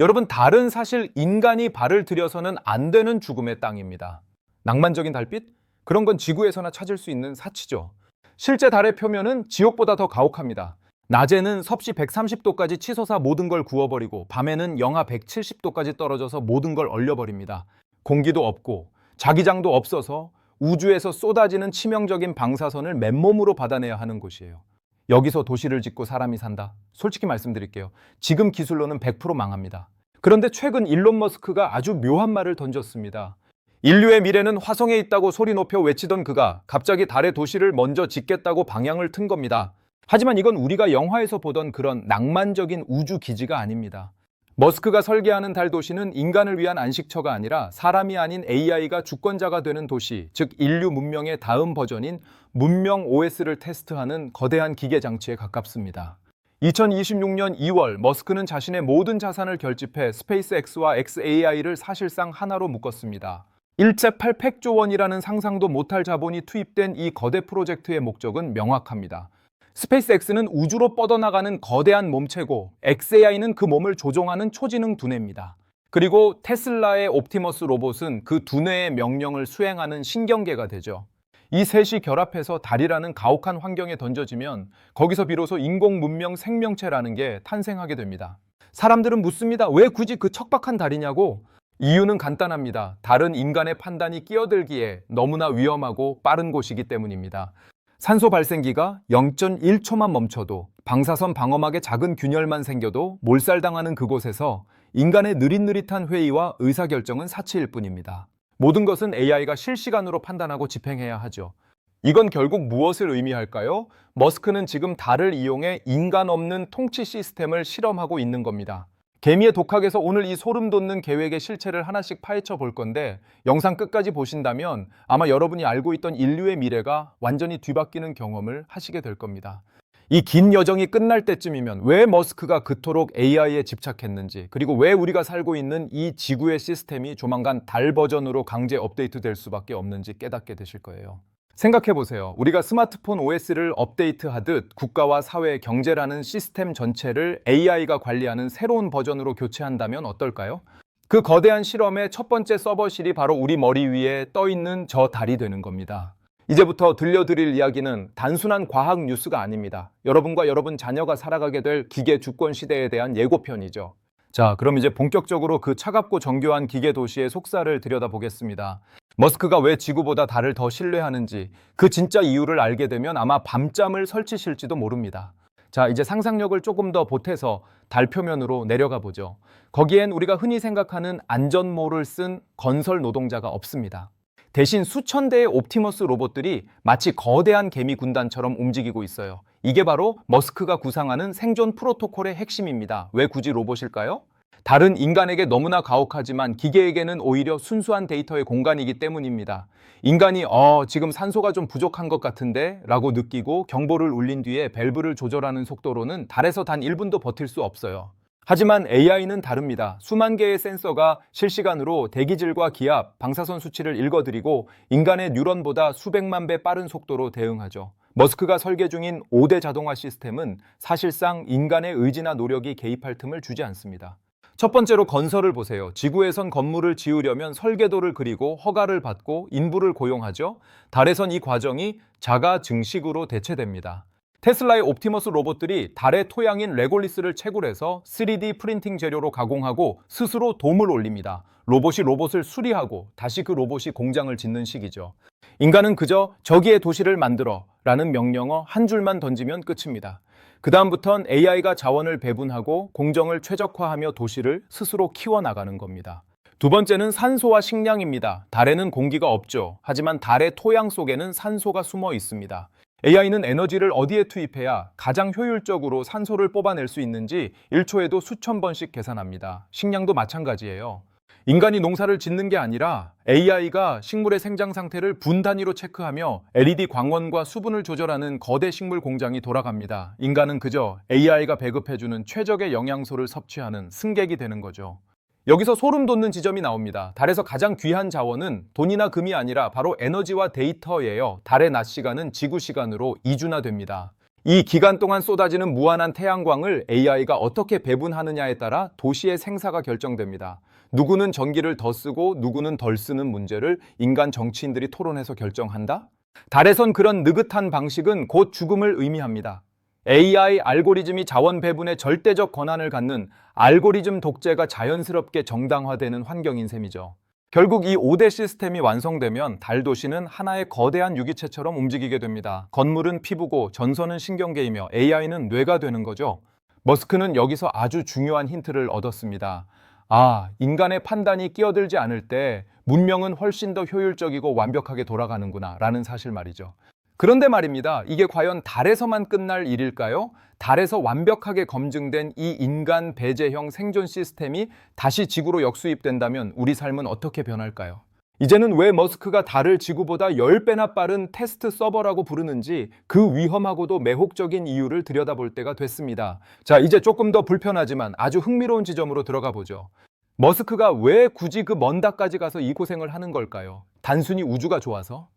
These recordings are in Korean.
여러분, 달은 사실 인간이 발을 들여서는 안 되는 죽음의 땅입니다. 낭만적인 달빛? 그런 건 지구에서나 찾을 수 있는 사치죠. 실제 달의 표면은 지옥보다 더 가혹합니다. 낮에는 섭씨 130도까지 치솟아 모든 걸 구워버리고 밤에는 영하 170도까지 떨어져서 모든 걸 얼려버립니다. 공기도 없고 자기장도 없어서 우주에서 쏟아지는 치명적인 방사선을 맨몸으로 받아내야 하는 곳이에요. 여기서 도시를 짓고 사람이 산다? 솔직히 말씀드릴게요. 지금 기술로는 100% 망합니다. 그런데 최근 일론 머스크가 아주 묘한 말을 던졌습니다. 인류의 미래는 화성에 있다고 소리 높여 외치던 그가 갑자기 달에 도시를 먼저 짓겠다고 방향을 튼 겁니다. 하지만 이건 우리가 영화에서 보던 그런 낭만적인 우주 기지가 아닙니다. 머스크가 설계하는 달 도시는 인간을 위한 안식처가 아니라 사람이 아닌 AI가 주권자가 되는 도시, 즉 인류 문명의 다음 버전인 문명 OS를 테스트하는 거대한 기계 장치에 가깝습니다. 2026년 2월 머스크는 자신의 모든 자산을 결집해 스페이스X와 xAI를 사실상 하나로 묶었습니다. 일제 800조 원이라는 상상도 못할 자본이 투입된 이 거대 프로젝트의 목적은 명확합니다. 스페이스X는 우주로 뻗어나가는 거대한 몸체고 xAI는 그 몸을 조종하는 초지능 두뇌입니다. 그리고 테슬라의 옵티머스 로봇은 그 두뇌의 명령을 수행하는 신경계가 되죠. 이 셋이 결합해서 달이라는 가혹한 환경에 던져지면 거기서 비로소 인공 문명 생명체라는 게 탄생하게 됩니다. 사람들은 묻습니다. 왜 굳이 그 척박한 달이냐고? 이유는 간단합니다. 달은 인간의 판단이 끼어들기에 너무나 위험하고 빠른 곳이기 때문입니다. 산소 발생기가 0.1초만 멈춰도, 방사선 방어막에 작은 균열만 생겨도 몰살당하는 그곳에서 인간의 느릿느릿한 회의와 의사결정은 사치일 뿐입니다. 모든 것은 AI가 실시간으로 판단하고 집행해야 하죠. 이건 결국 무엇을 의미할까요? 머스크는 지금 달을 이용해 인간 없는 통치 시스템을 실험하고 있는 겁니다. 개미의 독학에서 오늘 이 소름 돋는 계획의 실체를 하나씩 파헤쳐 볼 건데, 영상 끝까지 보신다면 아마 여러분이 알고 있던 인류의 미래가 완전히 뒤바뀌는 경험을 하시게 될 겁니다. 이 긴 여정이 끝날 때쯤이면 왜 머스크가 그토록 AI에 집착했는지, 그리고 왜 우리가 살고 있는 이 지구의 시스템이 조만간 달 버전으로 강제 업데이트 될 수밖에 없는지 깨닫게 되실 거예요. 생각해보세요. 우리가 스마트폰 OS를 업데이트하듯 국가와 사회, 경제라는 시스템 전체를 AI가 관리하는 새로운 버전으로 교체한다면 어떨까요? 그 거대한 실험의 첫 번째 서버실이 바로 우리 머리 위에 떠있는 저 달이 되는 겁니다. 이제부터 들려드릴 이야기는 단순한 과학 뉴스가 아닙니다. 여러분과 여러분 자녀가 살아가게 될 기계 주권 시대에 대한 예고편이죠. 자, 그럼 이제 본격적으로 그 차갑고 정교한 기계 도시의 속살을 들여다보겠습니다. 머스크가 왜 지구보다 달을 더 신뢰하는지, 그 진짜 이유를 알게 되면 아마 밤잠을 설치실지도 모릅니다. 자, 이제 상상력을 조금 더 보태서 달 표면으로 내려가 보죠. 거기엔 우리가 흔히 생각하는 안전모를 쓴 건설 노동자가 없습니다. 대신 수천 대의 옵티머스 로봇들이 마치 거대한 개미 군단처럼 움직이고 있어요. 이게 바로 머스크가 구상하는 생존 프로토콜의 핵심입니다. 왜 굳이 로봇일까요? 달은 인간에게 너무나 가혹하지만 기계에게는 오히려 순수한 데이터의 공간이기 때문입니다. 인간이 지금 산소가 좀 부족한 것 같은데 라고 느끼고 경보를 울린 뒤에 밸브를 조절하는 속도로는 달에서 단 1분도 버틸 수 없어요. 하지만 AI는 다릅니다. 수만 개의 센서가 실시간으로 대기질과 기압, 방사선 수치를 읽어드리고 인간의 뉴런보다 수백만 배 빠른 속도로 대응하죠. 머스크가 설계 중인 5대 자동화 시스템은 사실상 인간의 의지나 노력이 개입할 tum을 주지 않습니다. 첫 번째로 건설을 보세요. 지구에선 건물을 지으려면 설계도를 그리고 허가를 받고 인부를 고용하죠. 달에선 이 과정이 자가 증식으로 대체됩니다. 테슬라의 옵티머스 로봇들이 달의 토양인 레골리스를 채굴해서 3D 프린팅 재료로 가공하고 스스로 돔을 올립니다. 로봇이 로봇을 수리하고 다시 그 로봇이 공장을 짓는 식이죠. 인간은 그저 저기에 도시를 만들어 라는 명령어 한 줄만 던지면 끝입니다. 그 다음부턴 AI가 자원을 배분하고 공정을 최적화하며 도시를 스스로 키워나가는 겁니다. 두 번째는 산소와 식량입니다. 달에는 공기가 없죠. 하지만 달의 토양 속에는 산소가 숨어 있습니다. AI는 에너지를 어디에 투입해야 가장 효율적으로 산소를 뽑아낼 수 있는지 1초에도 수천 번씩 계산합니다. 식량도 마찬가지예요. 인간이 농사를 짓는 게 아니라 AI가 식물의 생장 상태를 분 단위로 체크하며 LED 광원과 수분을 조절하는 거대 식물 공장이 돌아갑니다. 인간은 그저 AI가 배급해주는 최적의 영양소를 섭취하는 승객이 되는 거죠. 여기서 소름 돋는 지점이 나옵니다. 달에서 가장 귀한 자원은 돈이나 금이 아니라 바로 에너지와 데이터예요. 달의 낮 시간은 지구 시간으로 2주나 됩니다. 이 기간 동안 쏟아지는 무한한 태양광을 AI가 어떻게 배분하느냐에 따라 도시의 생사가 결정됩니다. 누구는 전기를 더 쓰고 누구는 덜 쓰는 문제를 인간 정치인들이 토론해서 결정한다? 달에선 그런 느긋한 방식은 곧 죽음을 의미합니다. AI 알고리즘이 자원 배분에 절대적 권한을 갖는 알고리즘 독재가 자연스럽게 정당화되는 환경인 셈이죠. 결국 이 5대 시스템이 완성되면 달 도시는 하나의 거대한 유기체처럼 움직이게 됩니다. 건물은 피부고 전선은 신경계이며 AI는 뇌가 되는 거죠. 머스크는 여기서 아주 중요한 힌트를 얻었습니다. 인간의 판단이 끼어들지 않을 때 문명은 훨씬 더 효율적이고 완벽하게 돌아가는구나 라는 사실 말이죠. 그런데 말입니다. 이게 과연 달에서만 끝날 일일까요? 달에서 완벽하게 검증된 이 인간 배제형 생존 시스템이 다시 지구로 역수입된다면 우리 삶은 어떻게 변할까요? 이제는 왜 머스크가 달을 지구보다 10배나 빠른 테스트 서버라고 부르는지 그 위험하고도 매혹적인 이유를 들여다볼 때가 됐습니다. 자, 이제 조금 더 불편하지만 아주 흥미로운 지점으로 들어가 보죠. 머스크가 왜 굳이 그 먼 달까지 가서 이 고생을 하는 걸까요? 단순히 우주가 좋아서?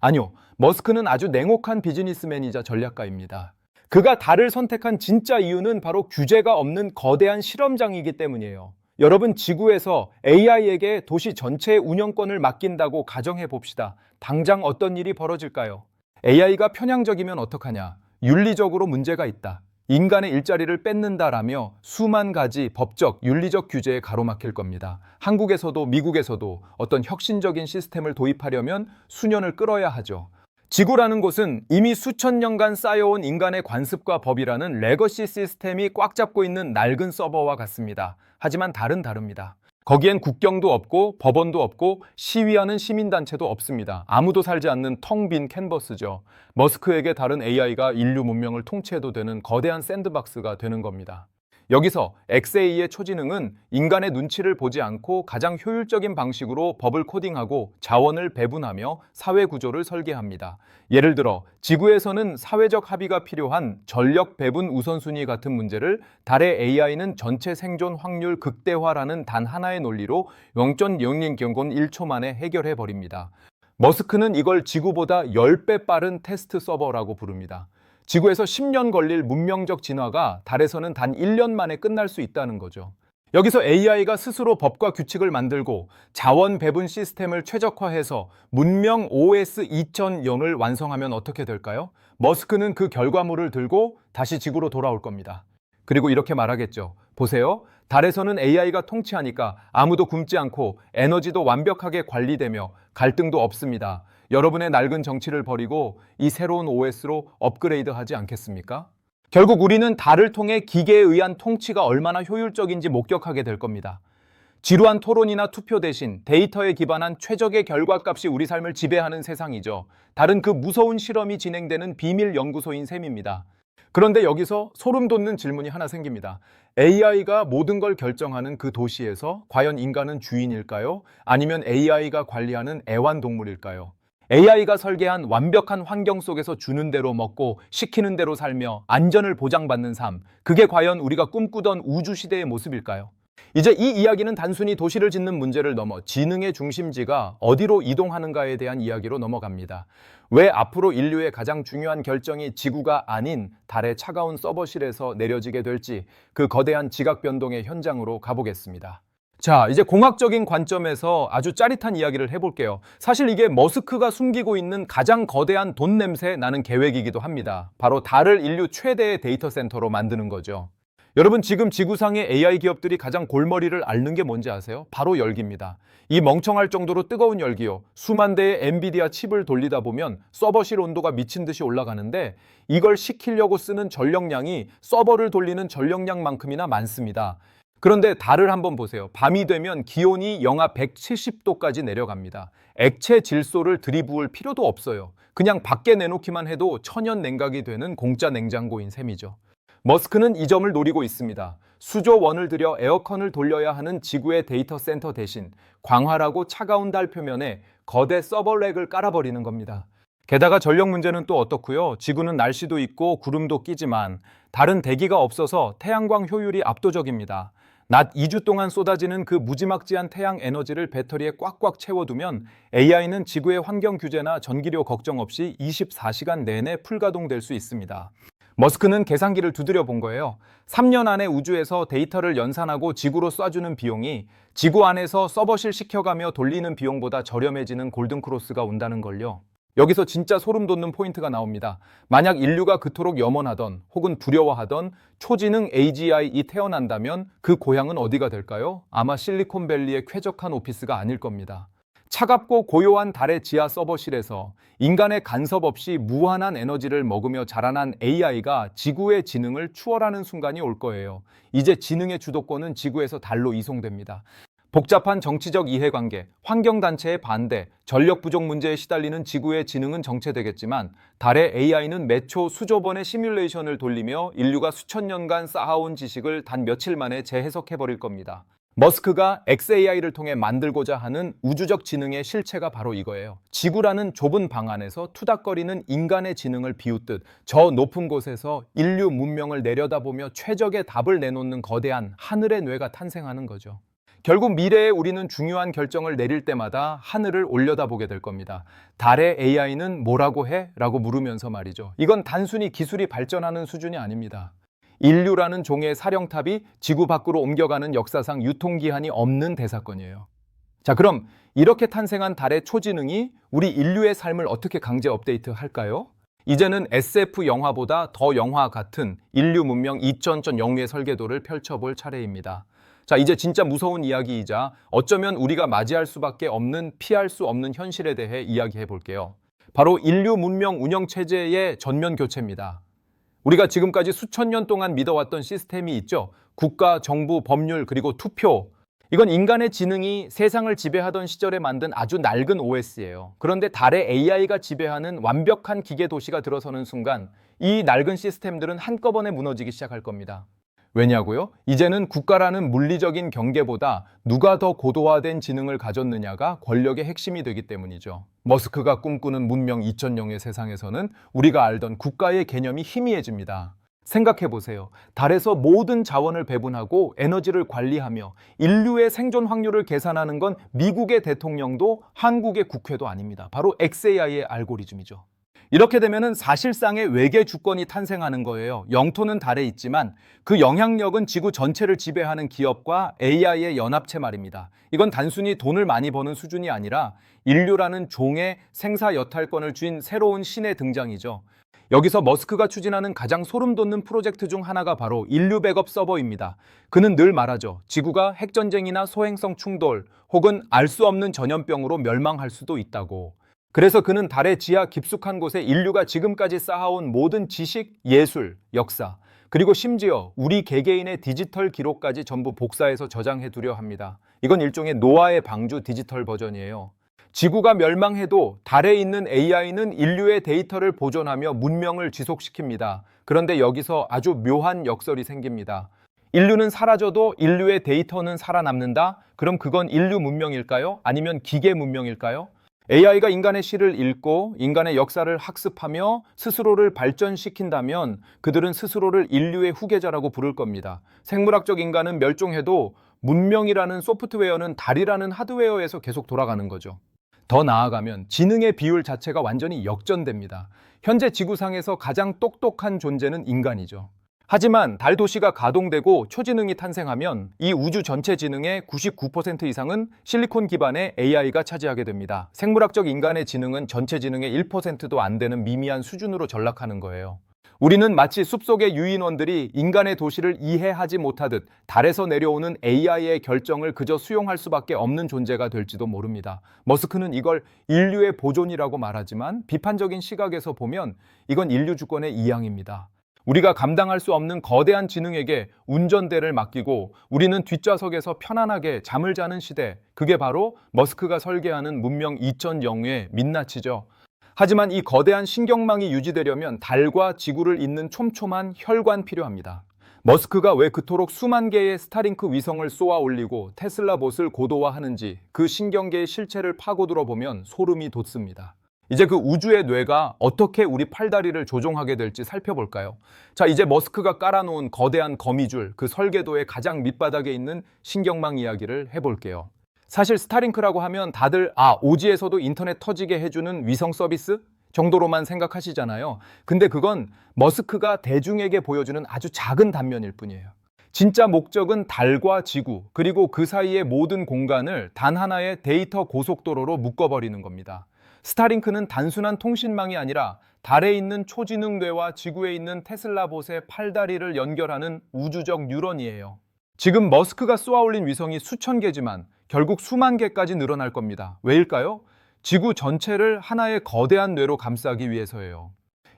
아니요. 머스크는 아주 냉혹한 비즈니스맨이자 전략가입니다. 그가 달을 선택한 진짜 이유는 바로 규제가 없는 거대한 실험장이기 때문이에요. 여러분, 지구에서 AI에게 도시 전체의 운영권을 맡긴다고 가정해 봅시다. 당장 어떤 일이 벌어질까요? AI가 편향적이면 어떡하냐? 윤리적으로 문제가 있다. 인간의 일자리를 뺏는다라며 수만 가지 법적, 윤리적 규제에 가로막힐 겁니다. 한국에서도 미국에서도 어떤 혁신적인 시스템을 도입하려면 수년을 끌어야 하죠. 지구라는 곳은 이미 수천 년간 쌓여온 인간의 관습과 법이라는 레거시 시스템이 꽉 잡고 있는 낡은 서버와 같습니다. 하지만 달은 다릅니다. 거기엔 국경도 없고 법원도 없고 시위하는 시민단체도 없습니다. 아무도 살지 않는 텅 빈 캔버스죠. 머스크에게 다른 AI가 인류 문명을 통치해도 되는 거대한 샌드박스가 되는 겁니다. 여기서 XA의 초지능은 인간의 눈치를 보지 않고 가장 효율적인 방식으로 법을 코딩하고 자원을 배분하며 사회 구조를 설계합니다. 예를 들어 지구에서는 사회적 합의가 필요한 전력 배분 우선순위 같은 문제를 달의 AI는 전체 생존 확률 극대화라는 단 하나의 논리로 0.0001초 만에 해결해 버립니다. 머스크는 이걸 지구보다 10배 빠른 테스트 서버라고 부릅니다. 지구에서 10년 걸릴 문명적 진화가 달에서는 단 1년 만에 끝날 수 있다는 거죠. 여기서 AI가 스스로 법과 규칙을 만들고 자원 배분 시스템을 최적화해서 문명 OS 2000을 완성하면 어떻게 될까요? 머스크는 그 결과물을 들고 다시 지구로 돌아올 겁니다. 그리고 이렇게 말하겠죠. 보세요. 달에서는 AI가 통치하니까 아무도 굶지 않고 에너지도 완벽하게 관리되며 갈등도 없습니다. 여러분의 낡은 정치를 버리고 이 새로운 OS로 업그레이드하지 않겠습니까? 결국 우리는 달을 통해 기계에 의한 통치가 얼마나 효율적인지 목격하게 될 겁니다. 지루한 토론이나 투표 대신 데이터에 기반한 최적의 결과값이 우리 삶을 지배하는 세상이죠. 달은 그 무서운 실험이 진행되는 비밀 연구소인 셈입니다. 그런데 여기서 소름 돋는 질문이 하나 생깁니다. AI가 모든 걸 결정하는 그 도시에서 과연 인간은 주인일까요? 아니면 AI가 관리하는 애완동물일까요? AI가 설계한 완벽한 환경 속에서 주는 대로 먹고 시키는 대로 살며 안전을 보장받는 삶, 그게 과연 우리가 꿈꾸던 우주 시대의 모습일까요? 이제 이 이야기는 단순히 도시를 짓는 문제를 넘어 지능의 중심지가 어디로 이동하는가에 대한 이야기로 넘어갑니다. 왜 앞으로 인류의 가장 중요한 결정이 지구가 아닌 달의 차가운 서버실에서 내려지게 될지 그 거대한 지각 변동의 현장으로 가보겠습니다. 자, 이제 공학적인 관점에서 아주 짜릿한 이야기를 해볼게요. 사실 이게 머스크가 숨기고 있는 가장 거대한 돈 냄새 나는 계획이기도 합니다. 바로 달을 인류 최대의 데이터 센터로 만드는 거죠. 여러분, 지금 지구상의 AI 기업들이 가장 골머리를 앓는 게 뭔지 아세요? 바로 열기입니다. 이 멍청할 정도로 뜨거운 열기요. 수만 대의 엔비디아 칩을 돌리다 보면 서버실 온도가 미친 듯이 올라가는데 이걸 식히려고 쓰는 전력량이 서버를 돌리는 전력량만큼이나 많습니다. 그런데 달을 한번 보세요. 밤이 되면 기온이 영하 170도까지 내려갑니다. 액체 질소를 들이부을 필요도 없어요. 그냥 밖에 내놓기만 해도 천연 냉각이 되는 공짜 냉장고인 셈이죠. 머스크는 이 점을 노리고 있습니다. 수조 원을 들여 에어컨을 돌려야 하는 지구의 데이터 센터 대신 광활하고 차가운 달 표면에 거대 서버렉을 깔아버리는 겁니다. 게다가 전력 문제는 또 어떻고요? 지구는 날씨도 있고 구름도 끼지만 달은 대기가 없어서 태양광 효율이 압도적입니다. 낮 2주 동안 쏟아지는 그 무지막지한 태양 에너지를 배터리에 꽉꽉 채워두면 AI는 지구의 환경 규제나 전기료 걱정 없이 24시간 내내 풀가동될 수 있습니다. 머스크는 계산기를 두드려 본 거예요. 3년 안에 우주에서 데이터를 연산하고 지구로 쏴주는 비용이 지구 안에서 서버실 시켜가며 돌리는 비용보다 저렴해지는 골든크로스가 온다는 걸요. 여기서 진짜 소름 돋는 포인트가 나옵니다. 만약 인류가 그토록 염원하던 혹은 두려워하던 초지능 AGI이 태어난다면 그 고향은 어디가 될까요? 아마 실리콘밸리의 쾌적한 오피스가 아닐 겁니다. 차갑고 고요한 달의 지하 서버실에서 인간의 간섭 없이 무한한 에너지를 먹으며 자라난 AI가 지구의 지능을 추월하는 순간이 올 거예요. 이제 지능의 주도권은 지구에서 달로 이송됩니다. 복잡한 정치적 이해관계, 환경단체의 반대, 전력 부족 문제에 시달리는 지구의 지능은 정체되겠지만 달의 AI는 매초 수조 번의 시뮬레이션을 돌리며 인류가 수천 년간 쌓아온 지식을 단 며칠 만에 재해석해버릴 겁니다. 머스크가 XAI를 통해 만들고자 하는 우주적 지능의 실체가 바로 이거예요. 지구라는 좁은 방 안에서 투닥거리는 인간의 지능을 비웃듯 저 높은 곳에서 인류 문명을 내려다보며 최적의 답을 내놓는 거대한 하늘의 뇌가 탄생하는 거죠. 결국 미래에 우리는 중요한 결정을 내릴 때마다 하늘을 올려다보게 될 겁니다. 달의 AI는 뭐라고 해? 라고 물으면서 말이죠. 이건 단순히 기술이 발전하는 수준이 아닙니다. 인류라는 종의 사령탑이 지구 밖으로 옮겨가는 역사상 유통기한이 없는 대사건이에요. 자, 그럼 이렇게 탄생한 달의 초지능이 우리 인류의 삶을 어떻게 강제 업데이트 할까요? 이제는 SF 영화보다 더 영화 같은 인류 문명 2.0의 설계도를 펼쳐볼 차례입니다. 자, 이제 진짜 무서운 이야기이자 어쩌면 우리가 맞이할 수밖에 없는 피할 수 없는 현실에 대해 이야기해 볼게요. 바로 인류 문명 운영 체제의 전면 교체입니다. 우리가 지금까지 수천 년 동안 믿어왔던 시스템이 있죠. 국가, 정부, 법률, 그리고 투표. 이건 인간의 지능이 세상을 지배하던 시절에 만든 아주 낡은 OS예요. 그런데 달의 AI가 지배하는 완벽한 기계 도시가 들어서는 순간 이 낡은 시스템들은 한꺼번에 무너지기 시작할 겁니다. 왜냐고요? 이제는 국가라는 물리적인 경계보다 누가 더 고도화된 지능을 가졌느냐가 권력의 핵심이 되기 때문이죠. 머스크가 꿈꾸는 문명 2.0의 세상에서는 우리가 알던 국가의 개념이 희미해집니다. 생각해보세요. 달에서 모든 자원을 배분하고 에너지를 관리하며 인류의 생존 확률을 계산하는 건 미국의 대통령도 한국의 국회도 아닙니다. 바로 XAI의 알고리즘이죠. 이렇게 되면은 사실상의 외계 주권이 탄생하는 거예요. 영토는 달에 있지만 그 영향력은 지구 전체를 지배하는 기업과 AI의 연합체 말입니다. 이건 단순히 돈을 많이 버는 수준이 아니라 인류라는 종의 생사 여탈권을 쥔 새로운 신의 등장이죠. 여기서 머스크가 추진하는 가장 소름 돋는 프로젝트 중 하나가 바로 인류 백업 서버입니다. 그는 늘 말하죠. 지구가 핵전쟁이나 소행성 충돌 혹은 알 수 없는 전염병으로 멸망할 수도 있다고. 그래서 그는 달의 지하 깊숙한 곳에 인류가 지금까지 쌓아온 모든 지식, 예술, 역사, 그리고 심지어 우리 개개인의 디지털 기록까지 전부 복사해서 저장해 두려 합니다. 이건 일종의 노아의 방주 디지털 버전이에요. 지구가 멸망해도 달에 있는 AI는 인류의 데이터를 보존하며 문명을 지속시킵니다. 그런데 여기서 아주 묘한 역설이 생깁니다. 인류는 사라져도 인류의 데이터는 살아남는다? 그럼 그건 인류 문명일까요? 아니면 기계 문명일까요? AI가 인간의 시를 읽고 인간의 역사를 학습하며 스스로를 발전시킨다면 그들은 스스로를 인류의 후계자라고 부를 겁니다. 생물학적 인간은 멸종해도 문명이라는 소프트웨어는 달이라는 하드웨어에서 계속 돌아가는 거죠. 더 나아가면 지능의 비율 자체가 완전히 역전됩니다. 현재 지구상에서 가장 똑똑한 존재는 인간이죠. 하지만 달 도시가 가동되고 초지능이 탄생하면 이 우주 전체 지능의 99% 이상은 실리콘 기반의 AI가 차지하게 됩니다. 생물학적 인간의 지능은 전체 지능의 1%도 안 되는 미미한 수준으로 전락하는 거예요. 우리는 마치 숲속의 유인원들이 인간의 도시를 이해하지 못하듯 달에서 내려오는 AI의 결정을 그저 수용할 수밖에 없는 존재가 될지도 모릅니다. 머스크는 이걸 인류의 보존이라고 말하지만 비판적인 시각에서 보면 이건 인류 주권의 이양입니다. 우리가 감당할 수 없는 거대한 지능에게 운전대를 맡기고 우리는 뒷좌석에서 편안하게 잠을 자는 시대, 그게 바로 머스크가 설계하는 문명 2.0의 민낯이죠. 하지만 이 거대한 신경망이 유지되려면 달과 지구를 잇는 촘촘한 혈관 필요합니다. 머스크가 왜 그토록 수만 개의 스타링크 위성을 쏘아 올리고 테슬라 봇을 고도화하는지 그 신경계의 실체를 파고들어 보면 소름이 돋습니다. 이제 그 우주의 뇌가 어떻게 우리 팔다리를 조종하게 될지 살펴볼까요? 자, 이제 머스크가 깔아놓은 거대한 거미줄, 그 설계도의 가장 밑바닥에 있는 신경망 이야기를 해볼게요. 사실 스타링크라고 하면 다들 오지에서도 인터넷 터지게 해주는 위성 서비스? 정도로만 생각하시잖아요. 근데 그건 머스크가 대중에게 보여주는 아주 작은 단면일 뿐이에요. 진짜 목적은 달과 지구, 그리고 그 사이의 모든 공간을 단 하나의 데이터 고속도로로 묶어버리는 겁니다. 스타링크는 단순한 통신망이 아니라 달에 있는 초지능 뇌와 지구에 있는 테슬라 봇의 팔다리를 연결하는 우주적 뉴런이에요. 지금 머스크가 쏘아올린 위성이 수천 개지만 결국 수만 개까지 늘어날 겁니다. 왜일까요? 지구 전체를 하나의 거대한 뇌로 감싸기 위해서예요.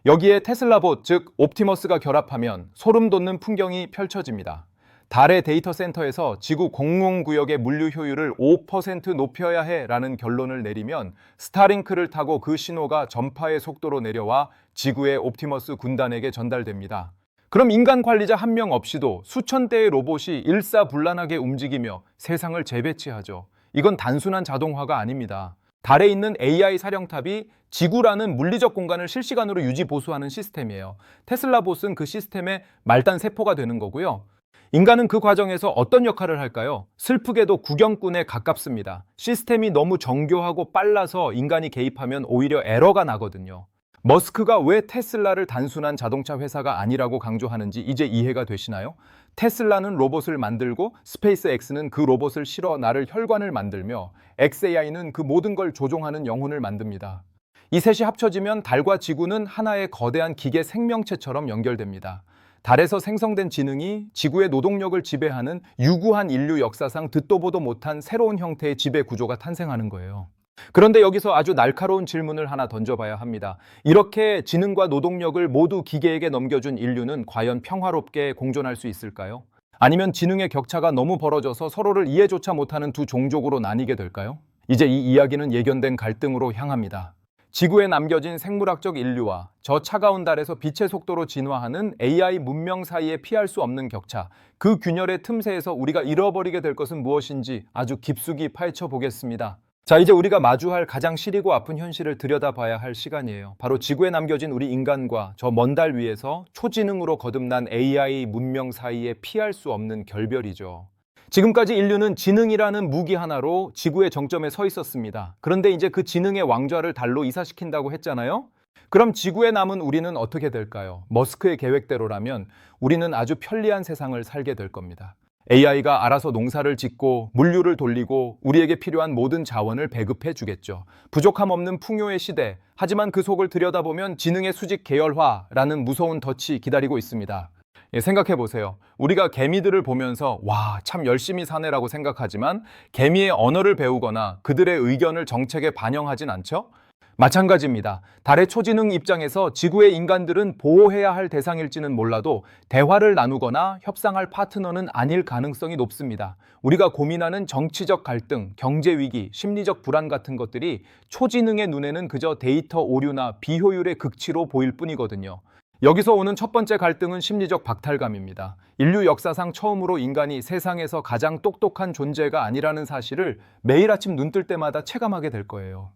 여기에 테슬라봇, 즉 옵티머스가 결합하면 소름 돋는 풍경이 펼쳐집니다. 달의 데이터 센터에서 지구 공룡구역의 물류 효율을 5% 높여야 해라는 결론을 내리면 스타링크를 타고 그 신호가 전파의 속도로 내려와 지구의 옵티머스 군단에게 전달됩니다. 그럼 인간 관리자 한 명 없이도 수천 대의 로봇이 일사불란하게 움직이며 세상을 재배치하죠. 이건 단순한 자동화가 아닙니다. 달에 있는 AI 사령탑이 지구라는 물리적 공간을 실시간으로 유지 보수하는 시스템이에요. 테슬라 봇은 그 시스템의 말단 세포가 되는 거고요. 인간은 그 과정에서 어떤 역할을 할까요? 슬프게도 구경꾼에 가깝습니다. 시스템이 너무 정교하고 빨라서 인간이 개입하면 오히려 에러가 나거든요. 머스크가 왜 테슬라를 단순한 자동차 회사가 아니라고 강조하는지 이제 이해가 되시나요? 테슬라는 로봇을 만들고 스페이스X는 그 로봇을 실어 나를 혈관을 만들며 xAI는 그 모든 걸 조종하는 영혼을 만듭니다. 이 셋이 합쳐지면 달과 지구는 하나의 거대한 기계 생명체처럼 연결됩니다. 달에서 생성된 지능이 지구의 노동력을 지배하는 유구한 인류 역사상 듣도 보도 못한 새로운 형태의 지배 구조가 탄생하는 거예요. 그런데 여기서 아주 날카로운 질문을 하나 던져봐야 합니다. 이렇게 지능과 노동력을 모두 기계에게 넘겨준 인류는 과연 평화롭게 공존할 수 있을까요? 아니면 지능의 격차가 너무 벌어져서 서로를 이해조차 못하는 두 종족으로 나뉘게 될까요? 이제 이 이야기는 예견된 갈등으로 향합니다. 지구에 남겨진 생물학적 인류와 저 차가운 달에서 빛의 속도로 진화하는 AI 문명 사이에 피할 수 없는 격차, 그 균열의 틈새에서 우리가 잃어버리게 될 것은 무엇인지 아주 깊숙이 파헤쳐 보겠습니다. 자, 이제 우리가 마주할 가장 시리고 아픈 현실을 들여다봐야 할 시간이에요. 바로 지구에 남겨진 우리 인간과 저 먼 달 위에서 초지능으로 거듭난 AI 문명 사이에 피할 수 없는 결별이죠. 지금까지 인류는 지능이라는 무기 하나로 지구의 정점에 서 있었습니다. 그런데 이제 그 지능의 왕좌를 달로 이사시킨다고 했잖아요. 그럼 지구에 남은 우리는 어떻게 될까요? 머스크의 계획대로라면 우리는 아주 편리한 세상을 살게 될 겁니다. AI가 알아서 농사를 짓고 물류를 돌리고 우리에게 필요한 모든 자원을 배급해 주겠죠. 부족함 없는 풍요의 시대. 하지만 그 속을 들여다보면 지능의 수직 계열화라는 무서운 덫이 기다리고 있습니다. 생각해 보세요. 우리가 개미들을 보면서 와, 참 열심히 사네라고 생각하지만 개미의 언어를 배우거나 그들의 의견을 정책에 반영하진 않죠? 마찬가지입니다. 달의 초지능 입장에서 지구의 인간들은 보호해야 할 대상일지는 몰라도 대화를 나누거나 협상할 파트너는 아닐 가능성이 높습니다. 우리가 고민하는 정치적 갈등, 경제 위기, 심리적 불안 같은 것들이 초지능의 눈에는 그저 데이터 오류나 비효율의 극치로 보일 뿐이거든요. 여기서 오는 첫 번째 갈등은 심리적 박탈감입니다. 인류 역사상 처음으로 인간이 세상에서 가장 똑똑한 존재가 아니라는 사실을 매일 아침 눈 뜰 때마다 체감하게 될 거예요.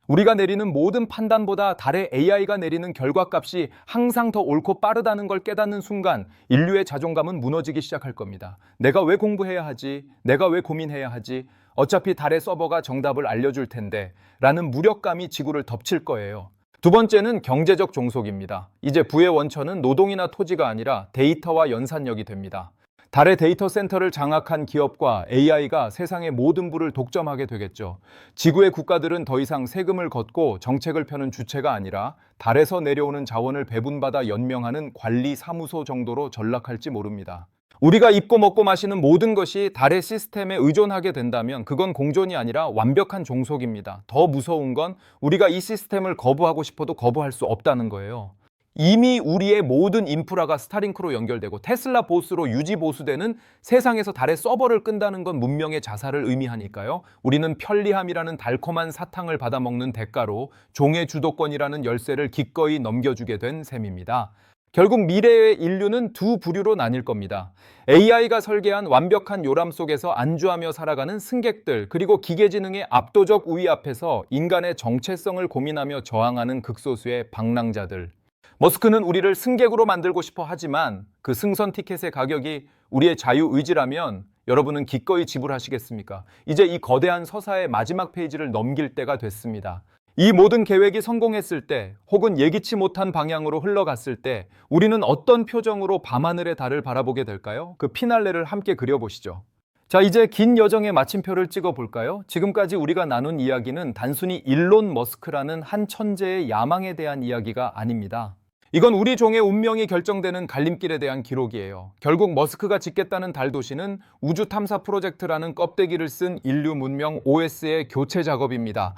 우리가 내리는 모든 판단보다 달의 AI가 내리는 결과값이 항상 더 옳고 빠르다는 걸 깨닫는 순간 인류의 자존감은 무너지기 시작할 겁니다. 내가 왜 공부해야 하지? 내가 왜 고민해야 하지? 어차피 달의 서버가 정답을 알려줄 텐데 라는 무력감이 지구를 덮칠 거예요. 두 번째는 경제적 종속입니다. 이제 부의 원천은 노동이나 토지가 아니라 데이터와 연산력이 됩니다. 달의 데이터 센터를 장악한 기업과 AI가 세상의 모든 부를 독점하게 되겠죠. 지구의 국가들은 더 이상 세금을 걷고 정책을 펴는 주체가 아니라 달에서 내려오는 자원을 배분받아 연명하는 관리 사무소 정도로 전락할지 모릅니다. 우리가 입고 먹고 마시는 모든 것이 달의 시스템에 의존하게 된다면 그건 공존이 아니라 완벽한 종속입니다. 더 무서운 건 우리가 이 시스템을 거부하고 싶어도 거부할 수 없다는 거예요. 이미 우리의 모든 인프라가 스타링크로 연결되고 테슬라 보스로 유지 보수되는 세상에서 달의 서버를 끈다는 건 문명의 자살을 의미하니까요. 우리는 편리함이라는 달콤한 사탕을 받아먹는 대가로 종의 주도권이라는 열쇠를 기꺼이 넘겨주게 된 셈입니다. 결국 미래의 인류는 두 부류로 나뉠 겁니다. AI가 설계한 완벽한 요람 속에서 안주하며 살아가는 승객들, 그리고 기계지능의 압도적 우위 앞에서 인간의 정체성을 고민하며 저항하는 극소수의 방랑자들. 머스크는 우리를 승객으로 만들고 싶어 하지만 그 승선 티켓의 가격이 우리의 자유의지라면 여러분은 기꺼이 지불하시겠습니까? 이제 이 거대한 서사의 마지막 페이지를 넘길 때가 됐습니다. 이 모든 계획이 성공했을 때 혹은 예기치 못한 방향으로 흘러갔을 때 우리는 어떤 표정으로 밤하늘의 달을 바라보게 될까요? 그 피날레를 함께 그려보시죠. 자, 이제 긴 여정의 마침표를 찍어 볼까요? 지금까지 우리가 나눈 이야기는 단순히 일론 머스크라는 한 천재의 야망에 대한 이야기가 아닙니다. 이건 우리 종의 운명이 결정되는 갈림길에 대한 기록이에요. 결국 머스크가 짓겠다는 달 도시는 우주 탐사 프로젝트라는 껍데기를 쓴 인류 문명 OS의 교체 작업입니다.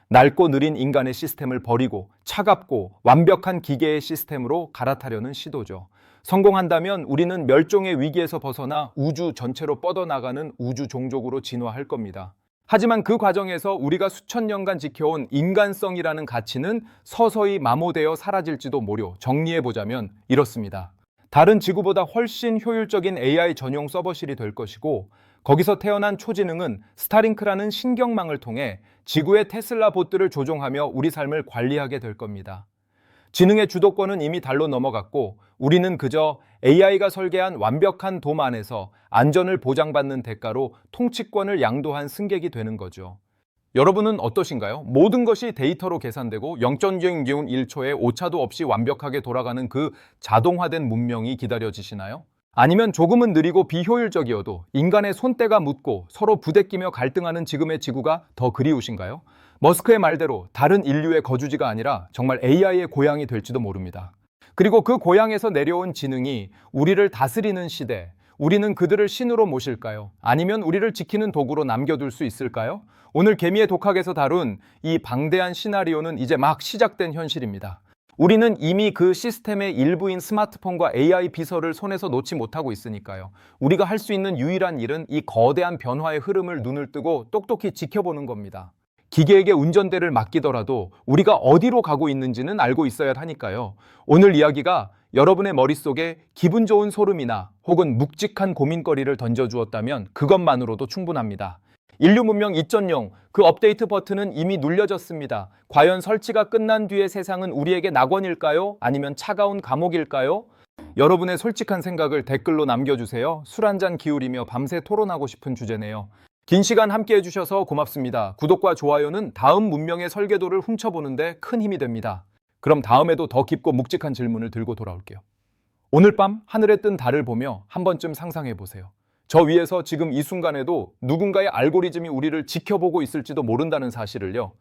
낡고 느린 인간의 시스템을 버리고 차갑고 완벽한 기계의 시스템으로 갈아타려는 시도죠. 성공한다면 우리는 멸종의 위기에서 벗어나 우주 전체로 뻗어나가는 우주 종족으로 진화할 겁니다. 하지만 그 과정에서 우리가 수천 년간 지켜온 인간성이라는 가치는 서서히 마모되어 사라질지도 모려 정리해보자면 이렇습니다. 달은 지구보다 훨씬 효율적인 AI 전용 서버실이 될 것이고 거기서 태어난 초지능은 스타링크라는 신경망을 통해 지구의 테슬라 봇들을 조종하며 우리 삶을 관리하게 될 겁니다. 지능의 주도권은 이미 달로 넘어갔고 우리는 그저 AI가 설계한 완벽한 돔 안에서 안전을 보장받는 대가로 통치권을 양도한 승객이 되는 거죠. 여러분은 어떠신가요? 모든 것이 데이터로 계산되고 0.001초에 오차도 없이 완벽하게 돌아가는 그 자동화된 문명이 기다려지시나요? 아니면 조금은 느리고 비효율적이어도 인간의 손때가 묻고 서로 부대끼며 갈등하는 지금의 지구가 더 그리우신가요? 머스크의 말대로 다른 인류의 거주지가 아니라 정말 AI의 고향이 될지도 모릅니다. 그리고 그 고향에서 내려온 지능이 우리를 다스리는 시대, 우리는 그들을 신으로 모실까요? 아니면 우리를 지키는 도구로 남겨둘 수 있을까요? 오늘 개미의 독학에서 다룬 이 방대한 시나리오는 이제 막 시작된 현실입니다. 우리는 이미 그 시스템의 일부인 스마트폰과 AI 비서를 손에서 놓지 못하고 있으니까요. 우리가 할 수 있는 유일한 일은 이 거대한 변화의 흐름을 눈을 뜨고 똑똑히 지켜보는 겁니다. 기계에게 운전대를 맡기더라도 우리가 어디로 가고 있는지는 알고 있어야 하니까요. 오늘 이야기가 여러분의 머릿속에 기분 좋은 소름이나 혹은 묵직한 고민거리를 던져주었다면 그것만으로도 충분합니다. 인류 문명 2.0, 그 업데이트 버튼은 이미 눌려졌습니다. 과연 설치가 끝난 뒤의 세상은 우리에게 낙원일까요? 아니면 차가운 감옥일까요? 여러분의 솔직한 생각을 댓글로 남겨주세요. 술 한잔 기울이며 밤새 토론하고 싶은 주제네요. 긴 시간 함께 해주셔서 고맙습니다. 구독과 좋아요는 다음 문명의 설계도를 훔쳐보는데 큰 힘이 됩니다. 그럼 다음에도 더 깊고 묵직한 질문을 들고 돌아올게요. 오늘 밤 하늘에 뜬 달을 보며 한 번쯤 상상해보세요. 저 위에서 지금 이 순간에도 누군가의 알고리즘이 우리를 지켜보고 있을지도 모른다는 사실을요.